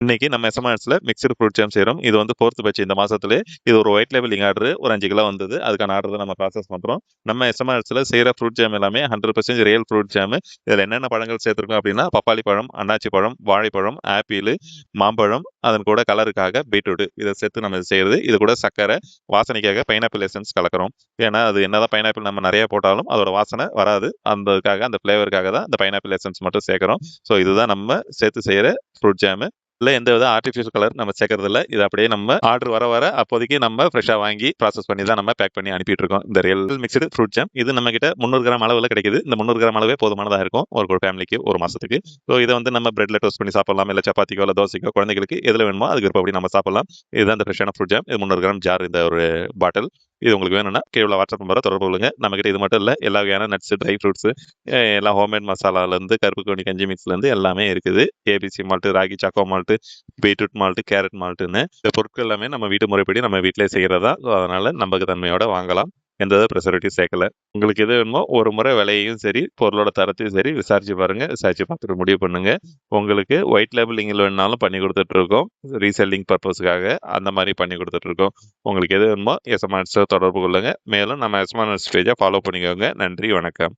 இன்னைக்கு நம்ம எஸ்எம்ஆர்ஸ்ல mixed fruit jam செய்றோம். இது வந்து 4த் பேட்ச் இந்த மாசத்திலே. இது ஒரு ஒயிட் லேபிளிங் ஆர்டர். ஒரு 5 கிலோ வந்தது. அதுக்கான ஆர்டர் தான் நம்ம ப்ராசஸ் பண்றோம். நம்ம எஸ்எம்ஆர்ஸ்ல செய்ற ஃப்ரூட் ஜாம் எல்லாமே 100% ரியல் ஃப்ரூட் ஜாம். இதுல என்னென்ன பழங்கள் சேர்த்திருக்கோம் அப்படின்னா, பப்பாளி பழம், அன்னாச்சி பழம், வாழைப்பழம், ஆப்பிள், மாம்பழம், அதன் கூட கலருக்காக பீட்ரூட் இத சேர்த்து நம்ம செய்றது. இது கூட சர்க்கரை, வாசனைக்காக பைனாப்பிள் எசன்ஸ் கலக்குறோம். ஏன்னா, அது என்னதான் பைனாப்பிள் நம்ம நெறைய போட்டாலும் அதோட வாசனை வராது. அந்த ஃபிளேவருக்காக தான் இந்த பைனாப்பிள் எசன்ஸ் மட்டும் சேர்க்கிறோம். ஸோ இதுதான் நம்ம சேர்த்து செய்ற ஃப்ரூட் ஜாம். இதுல எந்த வித ஆர்டிஃபிஷியல் கலர் நம்ம சேர்க்கறதில்ல. இது அப்படியே நம்ம ஆர்டர் வர அப்போதைக்கு நம்ம ஃப்ரெஷ்ஷா வாங்கி ப்ராசஸ் பண்ணி தான் நம்ம பேக் பண்ணி அனுப்பிட்டு இருக்கோம். இந்த ரியல் மிக்ஸ்டு ஃப்ரூட் ஜாம். இது நம்மகிட்ட 300 கிராம் அளவுல கிடைக்குது. இந்த 300 கிராம் அளவே போதுமானதா இருக்கும். ஒரு ஃபேமிலிக்கு 1 மாசத்துக்கு. ஸோ இத வந்து நம்ம பிரெட்ல டோஸ்ட் பண்ணி சாப்பிடலாம். இல்ல சப்பாத்திக்கோ, இல்ல தோசைக்கோ குழந்தைகளுக்கு எதுல வேணுமோ அதுக்கு விருப்பப்படி நம்ம சாப்பிடலாம். இதுதான் இந்த ஃப்ரெஷ்ஷான ஃப்ரூட் ஜாம். இது 300 கிராம் ஜார் இந்த ஒரு பாட்டில். இது உங்களுக்கு வேணும்னா கீழ உள்ள வாட்ஸ்அப் நம்பர தொடர்பு கொள்ளுங்க. நம்மகிட்ட இது மட்டும் இல்ல. எல்லா வகையான நட்ஸ், ட்ரை ஃப்ரூட்ஸ் எல்லாம் ஹோம்மேட் மசாலாலருந்து கருப்பு கவுனி கஞ்சி மிக்ஸ்லேருந்து எல்லாமே இருக்குது. ABC malt, ragi choco malt, beetroot malt, carrot மால்ட்ன்னு இந்த பொருட்கள் எல்லாமே நம்ம வீட்டு முறைப்படி நம்ம வீட்டிலேயே செய்யறதா. ஸோ அதனால நம்பகத்தன்மையோட வாங்கலாம். எந்த ப்ரிசர்வேட்டிவ் சேர்க்கல. உங்களுக்கு எது வேணுமோ ஒரு முறை விலையையும் சரி, பொருளோட தரத்தையும் சரி விசாரிச்சு பாருங்க. விசாரிச்சு பார்த்துட்டு முடிவு பண்ணுங்க. உங்களுக்கு ஒயிட் லேபிளிங்கில் வேணுனாலும் பண்ணி கொடுத்துட்டு இருக்கோம். ரீசெல்லிங் பர்பஸ்க்காக அந்த மாதிரி பண்ணி கொடுத்துட்டு இருக்கோம். உங்களுக்கு எது வேணுமோ எஸ்எம்ஆர்ஸ் தொடர்பு கொள்ளுங்க. மேலும் நம்ம எஸ்எம்ஆர்ஸ் பேஜை ஃபாலோ பண்ணிக்கோங்க. நன்றி, வணக்கம்.